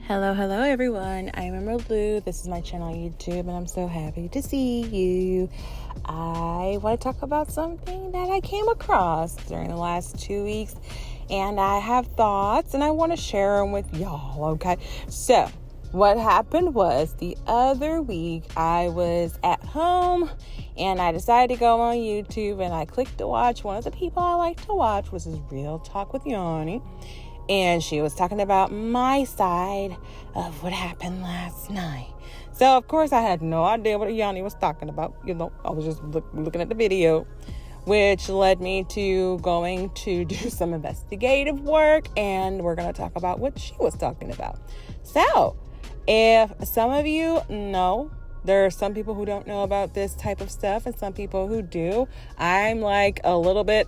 Hello everyone. I'm Emerald Louu. This is my channel on YouTube and I'm so happy to see you. I want to talk about something that I came across during the last 2 weeks and I have thoughts and I want to share them with y'all, okay? So, what happened was the other week I was at home and I decided to go on YouTube and I clicked to watch one of the people I like to watch, which is Real Talk with Yanni. And she was talking about my side of what happened last night. So, of course, I had no idea what Yanni was talking about. You know, I was just looking at the video, which led me to going to do some investigative work. And we're going to talk about what she was talking about. So, if some of you know, there are some people who don't know about this type of stuff and some people who do. I'm like a little bit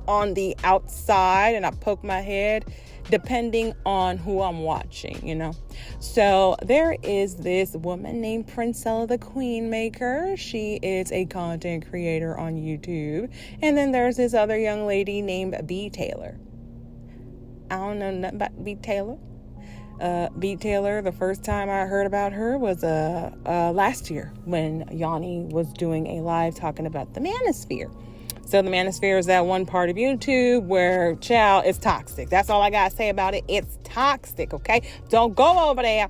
on the outside and I poke my head depending on who I'm watching, you know. So there is this woman named Princellathequeenmaker. She is a content creator on YouTube. And then there's this other young lady named BTaylor. I don't know nothing about BTaylor. BTaylor, the first time I heard about her was last year when Yanni was doing a live talking about the manosphere. So the manosphere is that one part of YouTube where, child, it's toxic. That's all I got to say about it. It's toxic, okay? Don't go over there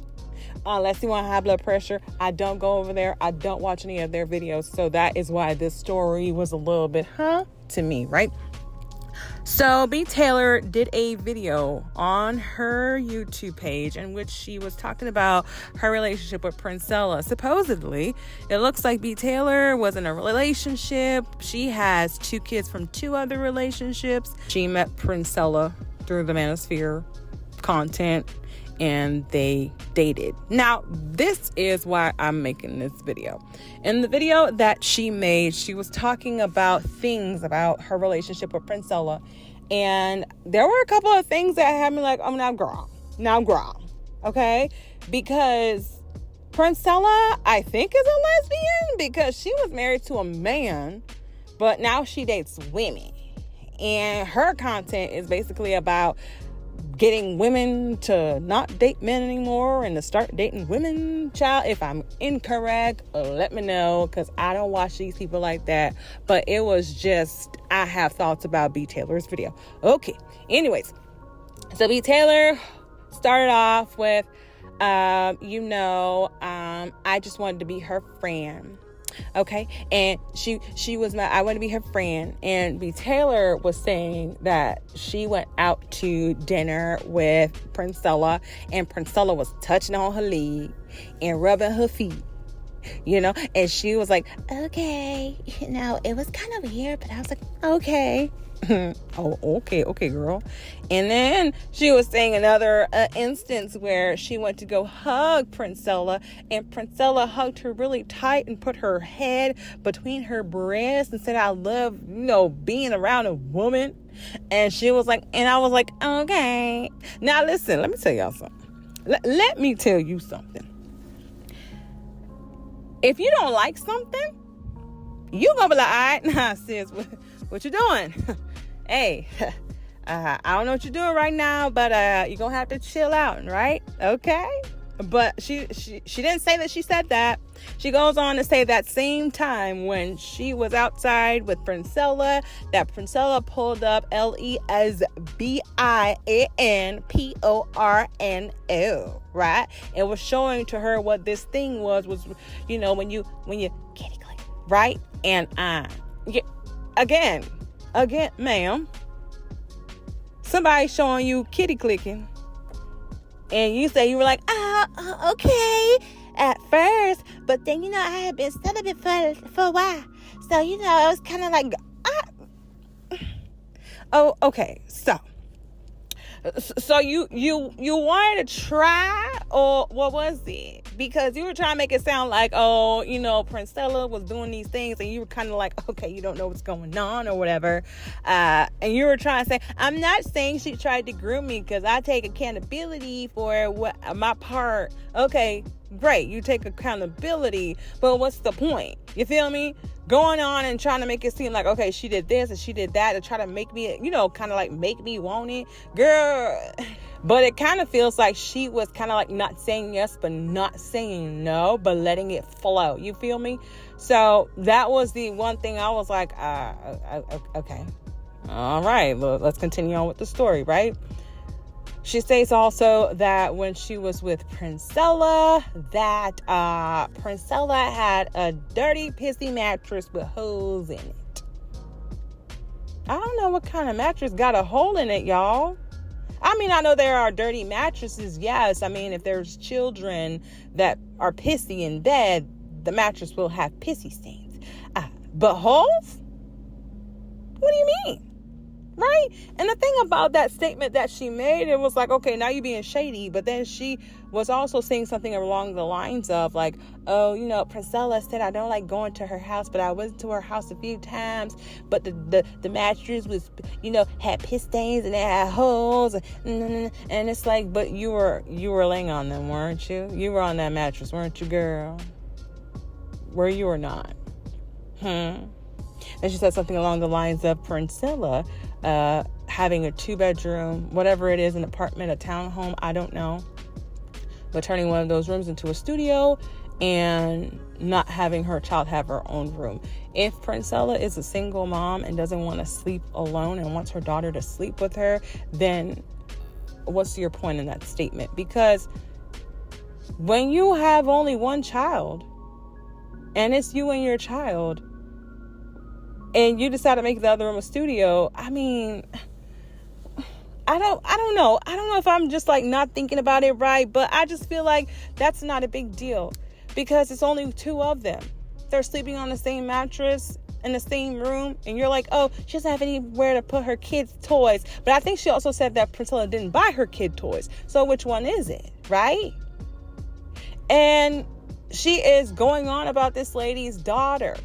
unless you want high blood pressure. I don't go over there. I don't watch any of their videos. So that is why this story was a little bit, to me, right? So BTaylor did a video on her YouTube page in which she was talking about her relationship with Princella. Supposedly, it looks like BTaylor was in a relationship. She has 2 kids from 2 other relationships. She met Princella through the manosphere content and they dated. Now, this is why I'm making this video. In the video that she made, she was talking about things about her relationship with Princella. And there were a couple of things that had me like, oh, now girl, okay? Because Princella, I think, is a lesbian because she was married to a man, but now she dates women. And her content is basically about getting women to not date men anymore and to start dating women. Child, if I'm incorrect, let me know because I don't watch these people like that. But it was just, I have thoughts about BTaylor's video. Okay, anyways, so BTaylor started off with, I just wanted to be her friend. Okay, and she was I want to be her friend, and BTaylor was saying that she went out to dinner with Princella, and Princella was touching on her leg and rubbing her feet, you know, and she was like, okay, you know, it was kind of weird, but I was like, okay. Oh, okay, girl. And then she was saying another instance where she went to go hug Princella, and Princella hugged her really tight and put her head between her breasts and said, I love, being around a woman. And she was like, and I was like, okay. Now listen, let me tell y'all something. Let me tell you something. If you don't like something, you gonna be like, all right, nah, sis, what you doing? Hey, I don't know what you're doing right now, but you're gonna have to chill out, right? Okay. But she didn't say that she said that. She goes on to say that same time when she was outside with Princella, that Princella pulled up LESBIANPORNO, right? And was showing to her what this thing was, when you kitty click, right? And again, ma'am, somebody showing you kitty clicking and you say you were like, okay at first, but then I had been celibate for a while, so it was kind of like oh, okay, so you wanted to try, or what was it? Because you were trying to make it sound like, Princella was doing these things and you were kind of like, okay, you don't know what's going on or whatever. And you were trying to say, I'm not saying she tried to groom me because I take accountability for what my part. Okay, great. You take accountability, but what's the point? You feel me? Going on and trying to make it seem like, okay, she did this and she did that to try to make me, kind of like make me want it. Girl. But it kind of feels like she was kind of like not saying yes, but not saying no, but letting it flow. You feel me? So that was the one thing I was like, okay. All right, well, let's continue on with the story, right? She states also that when she was with Princella, that Princella had a dirty, pissy mattress with holes in it. I don't know what kind of mattress got a hole in it, y'all. I mean, I know there are dirty mattresses, yes. I mean, if there's children that are pissy in bed, the mattress will have pissy stains. But holes? What do you mean? Right? And the thing about that statement that she made, it was like, okay, now you're being shady. But then she was also saying something along the lines of like, oh, Princella said I don't like going to her house, but I went to her house a few times. But the mattress was, had piss stains and it had holes. And it's like, but you were laying on them, weren't you? You were on that mattress, weren't you, girl? Were you or not? And she said something along the lines of Princella having a 2-bedroom, whatever it is, an apartment, a townhome, I don't know, but turning one of those rooms into a studio and not having her child have her own room. If Princella is a single mom and doesn't want to sleep alone and wants her daughter to sleep with her, then what's your point in that statement? Because when you have only one child and it's you and your child, and you decide to make the other room a studio, I mean, I don't know. I don't know if I'm just like not thinking about it right, but I just feel like that's not a big deal because it's only 2 of them. They're sleeping on the same mattress in the same room, and you're like, oh, she doesn't have anywhere to put her kids' toys. But I think she also said that Princella didn't buy her kid toys. So which one is it, right? And she is going on about this lady's daughter,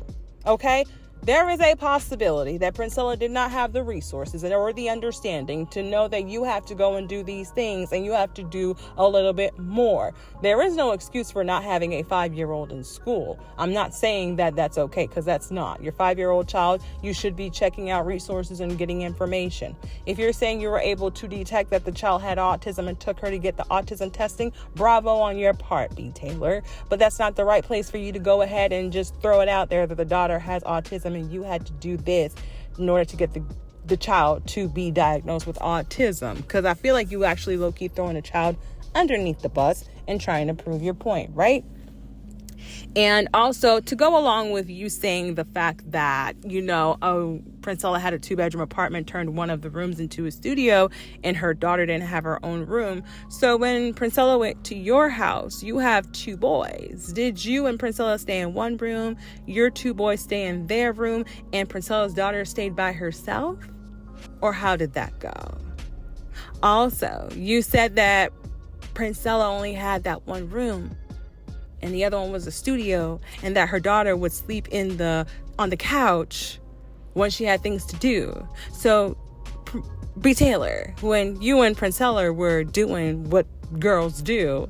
okay? There is a possibility that Princella did not have the resources or the understanding to know that you have to go and do these things and you have to do a little bit more. There is no excuse for not having a 5-year-old in school. I'm not saying that that's okay, because that's not. Your 5-year-old child, you should be checking out resources and getting information. If you're saying you were able to detect that the child had autism and took her to get the autism testing, bravo on your part, BTaylor. But that's not the right place for you to go ahead and just throw it out there that the daughter has autism and you had to do this in order to get the child to be diagnosed with autism. Because I feel like you actually low-key throwing a child underneath the bus and trying to prove your point, right? And also to go along with you saying the fact that, Princella had a 2-bedroom apartment, turned one of the rooms into a studio, and her daughter didn't have her own room. So when Princella went to your house, you have 2 boys. Did you and Princella stay in one room, your 2 boys stay in their room, and Princella's daughter stayed by herself? Or how did that go? Also, you said that Princella only had that one room and the other one was a studio, and that her daughter would sleep on the couch when she had things to do. So, BTaylor, when you and Princella were doing what girls do,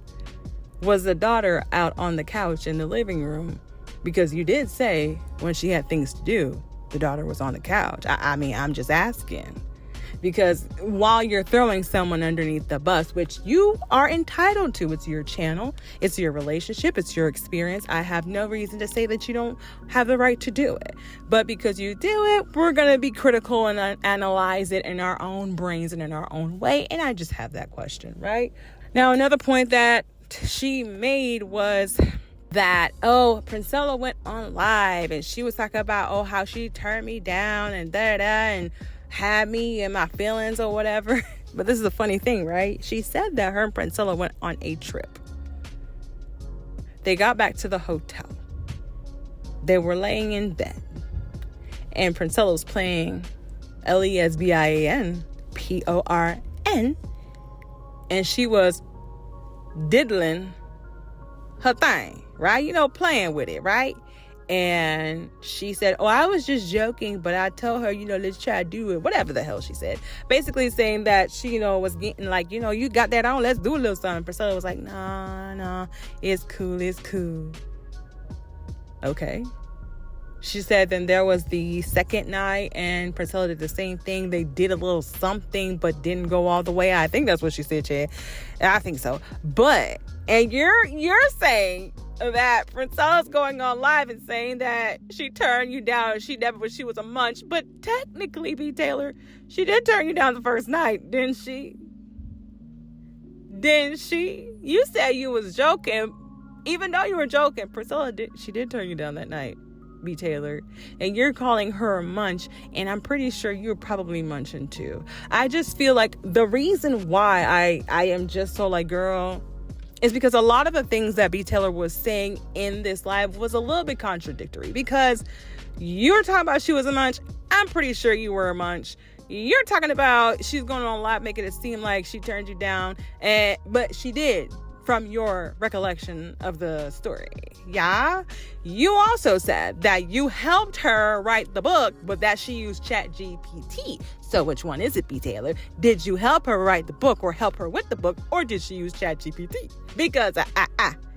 was the daughter out on the couch in the living room? Because you did say when she had things to do, the daughter was on the couch. I mean, I'm just asking. Because while you're throwing someone underneath the bus, which you are entitled to, it's your channel, it's your relationship, it's your experience. I have no reason to say that you don't have the right to do it. But because you do it, we're going to be critical and analyze it in our own brains and in our own way. And I just have that question, right? Now, another point that she made was that, Princella went on live and she was talking about, how she turned me down and da-da and had me in my feelings or whatever. But this is a funny thing, right? She said that her and Princella went on a trip. They got back to the hotel. They were laying in bed. And Princella was playing LESBIAN PORN. And she was diddling her thing, right? Playing with it, right? And she said, oh, I was just joking, but I told her, let's try to do it. Whatever the hell she said. Basically saying that she, was getting like, you got that on. Let's do a little something. Princella was like, nah, it's cool. Okay. She said then there was the second night and Princella did the same thing. They did a little something but didn't go all the way. I think that's what she said, Chad. I think so. But, and you're saying that Princella's going on live and saying that she turned you down. She was a munch. But technically, BTaylor, she did turn you down the first night, didn't she? You said you was joking. Even though you were joking, Princella did turn you down that night, BTaylor. And you're calling her a munch, and I'm pretty sure you're probably munching too. I just feel like the reason why I am just so like, girl, is because a lot of the things that BTaylor was saying in this live was a little bit contradictory. Because you're talking about she was a munch. I'm pretty sure you were a munch. You're talking about she's going on live making it seem like she turned you down, but she did, from your recollection of the story. Yeah. You also said that you helped her write the book, but that she used ChatGPT. So which one is it, BTaylor? Did you help her write the book or help her with the book, or did she use ChatGPT? Because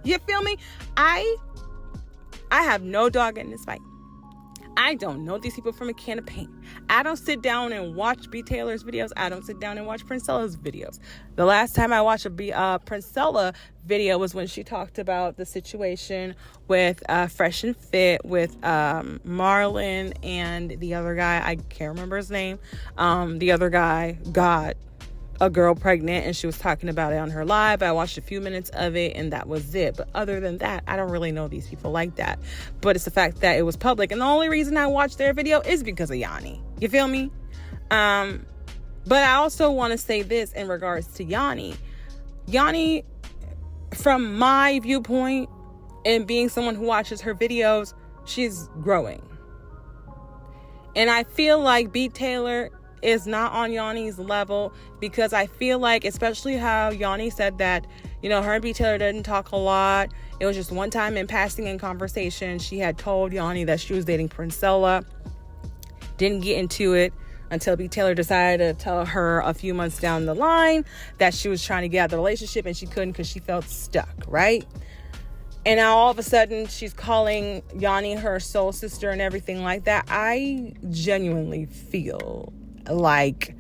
you feel me? I have no dog in this fight. I don't know these people from a can of paint. I don't sit down and watch BTaylor's videos. I don't sit down and watch Princella's videos. The last time I watched a Princella video was when she talked about the situation with Fresh and Fit with Marlon and the other guy. I can't remember his name. The other guy got a girl pregnant and she was talking about it on her live. I watched a few minutes of it and that was it. But other than that, I don't really know these people like that. But it's the fact that it was public. And the only reason I watched their video is because of Yanni. You feel me? But I also want to say this in regards to Yanni. Yanni, from my viewpoint and being someone who watches her videos, she's growing. And I feel like BTaylor is not on Yanni's level, because I feel like, especially how Yanni said that, her and BTaylor didn't talk a lot. It was just one time in passing in conversation. She had told Yanni that she was dating Princella. Didn't get into it until BTaylor decided to tell her a few months down the line that she was trying to get out of the relationship and she couldn't because she felt stuck, right? And now all of a sudden she's calling Yanni her soul sister and everything like that. I genuinely feel like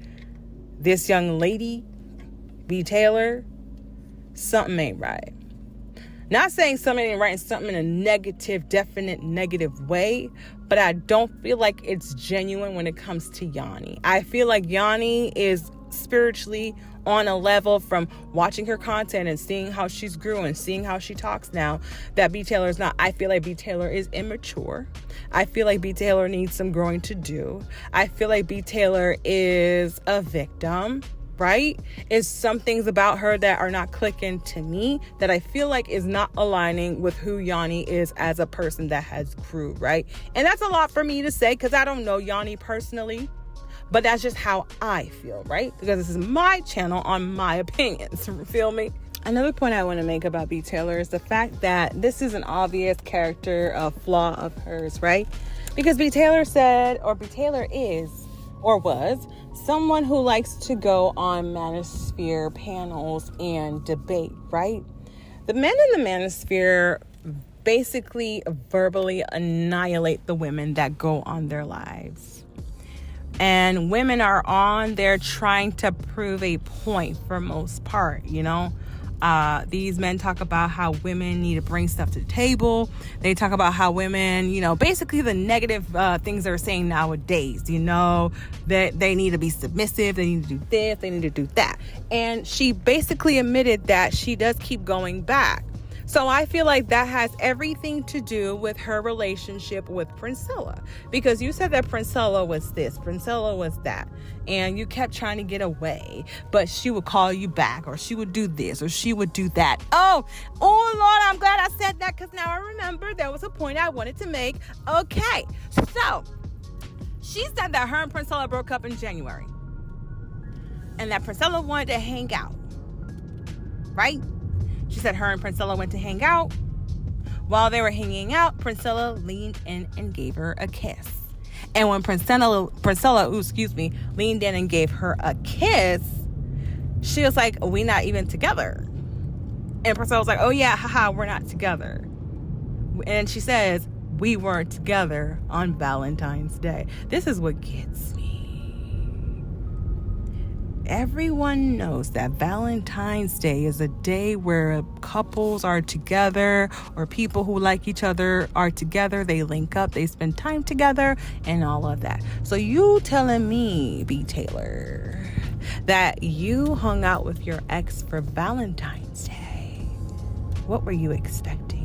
this young lady, BTaylor, something ain't right. Not saying something ain't right and something in a negative, definite negative way, but I don't feel like it's genuine when it comes to Yanni. I feel like Yanni is spiritually on a level from watching her content and seeing how she's grew and seeing how she talks now that BTaylor is not. I feel like BTaylor is immature. I feel like BTaylor needs some growing to do. I feel like BTaylor is a victim, right? Is some things about her that are not clicking to me that I feel like is not aligning with who Yanni is as a person that has grew, right? And that's a lot for me to say because I don't know Yanni personally. But that's just how I feel, right? Because this is my channel on my opinions. Feel me? Another point I want to make about BTaylor is the fact that this is an obvious character flaw of hers, right? Because BTaylor is or was someone who likes to go on manosphere panels and debate, right? The men in the manosphere basically verbally annihilate the women that go on their lives. And women are on there trying to prove a point for most part, These men talk about how women need to bring stuff to the table. They talk about how women, basically the negative things they're saying nowadays, that they need to be submissive. They need to do this. They need to do that. And she basically admitted that she does keep going back. So I feel like that has everything to do with her relationship with Princella. Because you said that Princella was this, Princella was that. And you kept trying to get away. But she would call you back, or she would do this, or she would do that. Oh Lord, I'm glad I said that, because now I remember there was a point I wanted to make. Okay, so she said that her and Princella broke up in January. And that Princella wanted to hang out. Right? She said her and Princella went to hang out. While they were hanging out, Princella leaned in and gave her a kiss. And when Princella, leaned in and gave her a kiss, she was like, we not even together. And Princella was like, oh yeah, haha, we're not together. And she says, we weren't together on Valentine's Day. This is what gets me. Everyone knows that Valentine's Day is a day where couples are together, or people who like each other are together. They link up, they spend time together, and all of that. So you telling me, BTaylor, that you hung out with your ex for Valentine's Day? What were you expecting?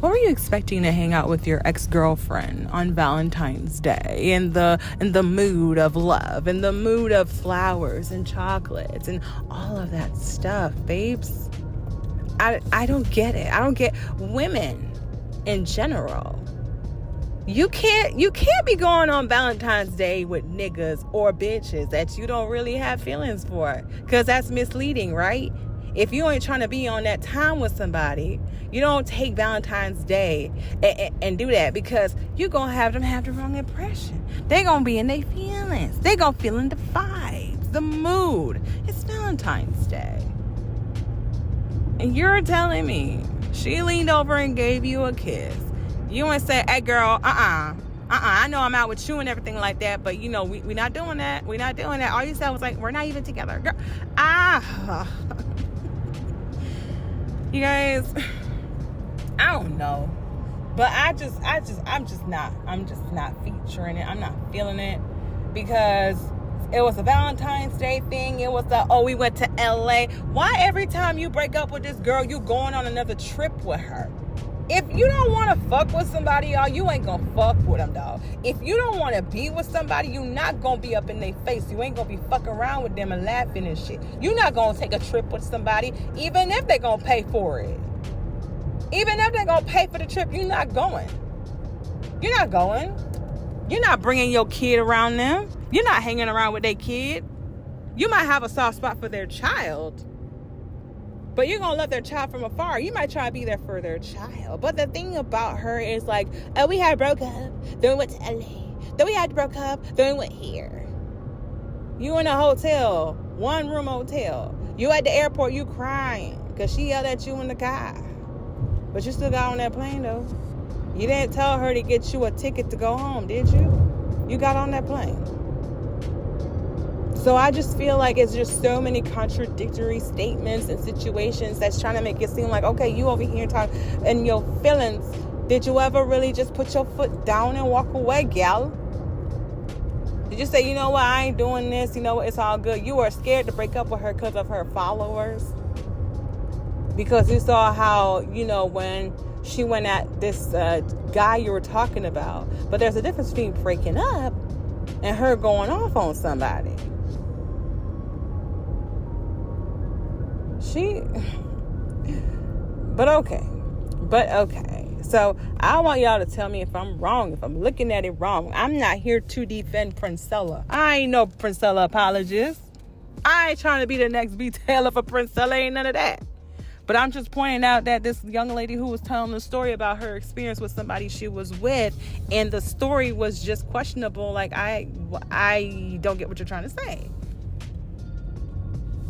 What were you expecting to hang out with your ex-girlfriend on Valentine's Day in the mood of love, in the mood of flowers and chocolates and all of that stuff, babes? I don't get it. I don't get women in general. You can't be going on Valentine's Day with niggas or bitches that you don't really have feelings for, because that's misleading, right? If you ain't trying to be on that time with somebody, you don't take Valentine's Day and do that, because you're going to have them have the wrong impression. They're going to be in their feelings. They're going to feel in the vibes, the mood. It's Valentine's Day. And you're telling me she leaned over and gave you a kiss. You want to say, hey, girl, I know I'm out with you and everything like that, but, you know, we not doing that. We're not doing that. All you said was like, we're not even together. Girl, you guys, I don't know, but I'm just not featuring it. I'm not feeling it, because it was a Valentine's Day thing. It was we went to LA. Why every time you break up with this girl, you going on another trip with her? If you don't want to fuck with somebody, y'all, you ain't gonna fuck with them, dog. If you don't want to be with somebody, you not gonna be up in their face. You ain't gonna be fucking around with them and laughing and shit. You not gonna take a trip with somebody, even if they gonna pay for it. Even if they gonna pay for the trip, you not going. You're not going. You're not bringing your kid around them. You're not hanging around with their kid. You might have a soft spot for their child, but you're going to love their child from afar. You might try to be there for their child. But the thing about her is like, oh, we had broke up, then we went to LA. Then we had broke up, then we went here. You in a hotel, one room hotel. You at the airport, you crying because she yelled at you in the car. But you still got on that plane, though. You didn't tell her to get you a ticket to go home, did you? You got on that plane. So I just feel like it's just so many contradictory statements and situations that's trying to make it seem like, okay, you over here talking in your feelings. Did you ever really just put your foot down and walk away, gal? Did you say, you know what, I ain't doing this, you know what, it's all good? You were scared to break up with her because of her followers? Because you saw how, you know, when she went at this guy you were talking about. But there's a difference between breaking up and her going off on somebody. But okay. So I want y'all to tell me if I'm wrong, if I'm looking at it wrong. I'm not here to defend Princella. I ain't no Princella apologist. I ain't trying to be the next BTaylor for Princella. Ain't none of that. But I'm just pointing out that this young lady who was telling the story about her experience with somebody she was with, and the story was just questionable. Like, I don't get what you're trying to say.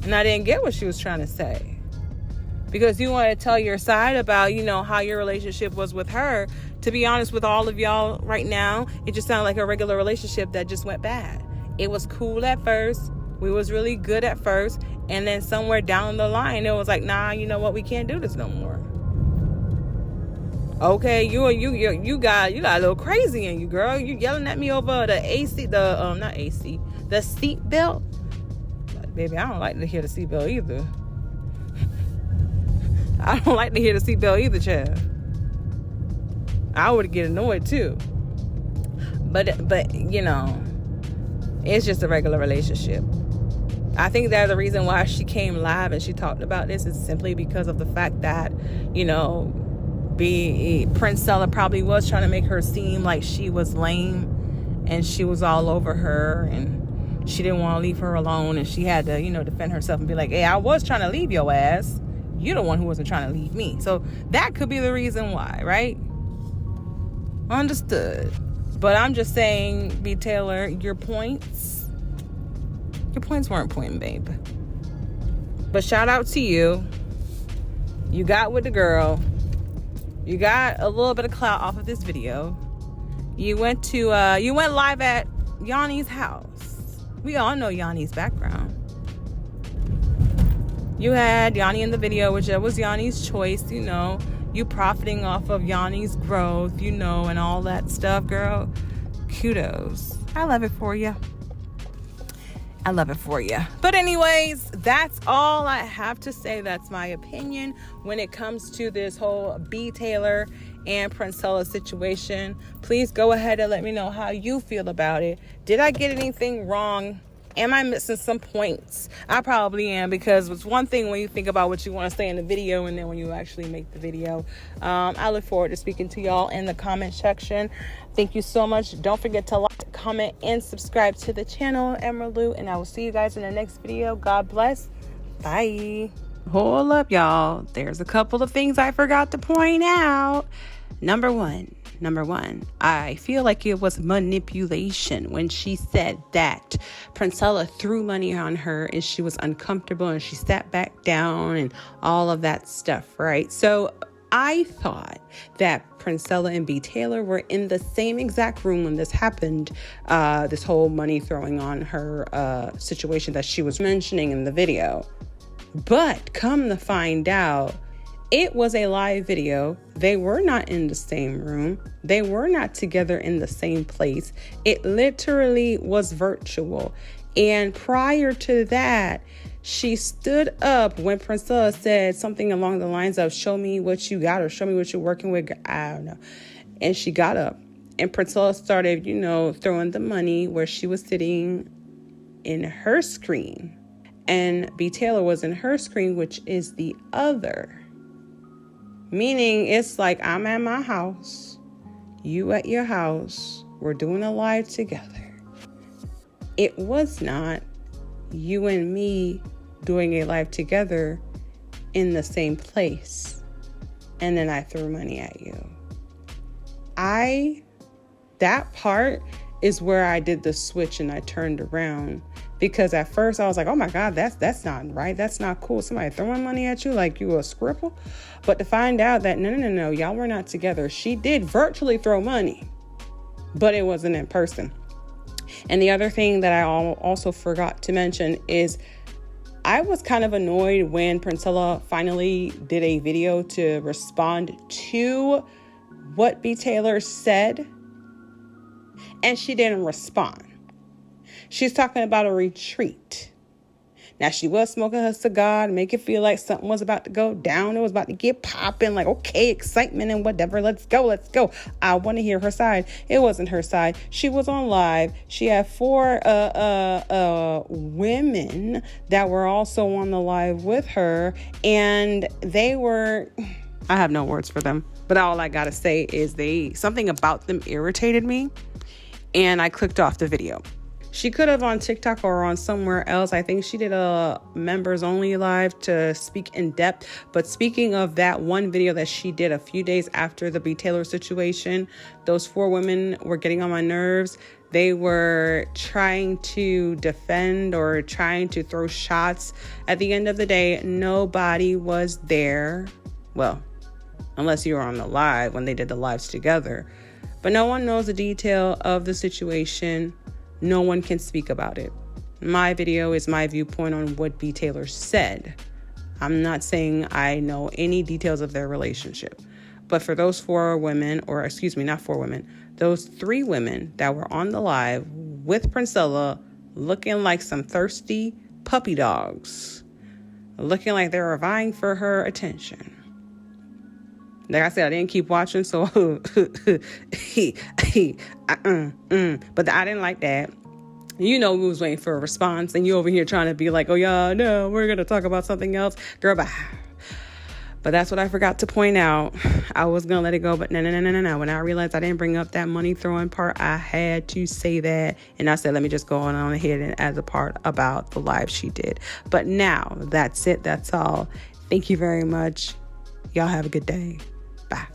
And I didn't get what she was trying to say. Because you want to tell your side about, you know, how your relationship was with her. To be honest with all of y'all right now, it just sounded like a regular relationship that just went bad. It was cool at first. We was really good at first. And then somewhere down the line, it was like, nah, you know what? We can't do this no more. Okay, you got a little crazy in you, girl. You yelling at me over the seat belt. Baby, I don't like to hear the seatbelt either. I don't like to hear the seatbelt either, child. I would get annoyed too. But you know, it's just a regular relationship. I think that the reason why she came live and she talked about this is simply because of the fact that, you know, Princella probably was trying to make her seem like she was lame and she was all over her and she didn't want to leave her alone, and she had to, you know, defend herself and be like, hey, I was trying to leave your ass. You're the one who wasn't trying to leave me. So that could be the reason why, right? Understood. But I'm just saying, BTaylor, your points weren't pointing, babe. But shout out to you. You got with the girl. You got a little bit of clout off of this video. You went live at Yanni's house. We all know Yanni's background. You had Yanni in the video, which was Yanni's choice, you know. You profiting off of Yanni's growth, you know, and all that stuff, girl. Kudos. I love it for you. I love it for you. But anyways, that's all I have to say. That's my opinion when it comes to this whole BTaylor and Princella situation. Please go ahead and let me know how you feel about it. Did I get anything wrong? Am I missing some points? I probably am, because it's one thing when you think about what you want to say in the video and then when you actually make the video. I look forward to speaking to y'all in the comment section. Thank you so much. Don't forget to like, comment, and subscribe to the channel, Emerald Louu, and I will see you guys in the next video. God bless. Bye. Hold up, y'all. There's a couple of things I forgot to point out. Number one, I feel like it was manipulation when she said that Princella threw money on her and she was uncomfortable and she sat back down and all of that stuff, right? So I thought that Princella and BTaylor were in the same exact room when this happened, this whole money throwing on her situation that she was mentioning in the video. But come to find out, it was a live video. They were not in the same room. They were not together in the same place. It literally was virtual. And prior to that, she stood up when Princella said something along the lines of, show me what you got or show me what you're working with. I don't know. And she got up and Princella started, you know, throwing the money where she was sitting in her screen. And BTaylor was in her screen, which is the other. Meaning it's like, I'm at my house, you at your house, we're doing a live together. It was not you and me doing a live together in the same place. And then I threw money at you. That part is where I did the switch and I turned around. Because at first I was like, oh my God, that's not right. That's not cool. Somebody throwing money at you like you a scribble. But to find out that no, y'all were not together. She did virtually throw money, but it wasn't in person. And the other thing that I also forgot to mention is I was kind of annoyed when Princella finally did a video to respond to what BTaylor said, and she didn't respond. She's talking about a retreat. Now, she was smoking her cigar to make it feel like something was about to go down. It was about to get popping, like, okay, excitement and whatever. Let's go. I want to hear her side. It wasn't her side. She was on live. She had 4 women that were also on the live with her. And they were, I have no words for them. But all I got to say is something about them irritated me. And I clicked off the video. She could have on TikTok or on somewhere else. I think she did a members only live to speak in depth. But speaking of that one video that she did a few days after the BTaylor situation, those 4 women were getting on my nerves. They were trying to defend or trying to throw shots. At the end of the day, nobody was there. Well, unless you were on the live when they did the lives together. But no one knows the detail of the situation. No one can speak about it. My video is my viewpoint on what BTaylor said. I'm not saying I know any details of their relationship. But for those 4 women, or excuse me, not 4 women, those 3 women that were on the live with Princella looking like some thirsty puppy dogs, looking like they were vying for her attention. Like I said, I didn't keep watching, so but I didn't like that. You know, we was waiting for a response, and you over here trying to be like, oh, yeah, no, we're going to talk about something else. Girl, bye. But that's what I forgot to point out. I was going to let it go, but no. When I realized I didn't bring up that money throwing part, I had to say that. And I said, let me just go on ahead and add the part about the live she did. But now, that's it. That's all. Thank you very much. Y'all have a good day. Bye.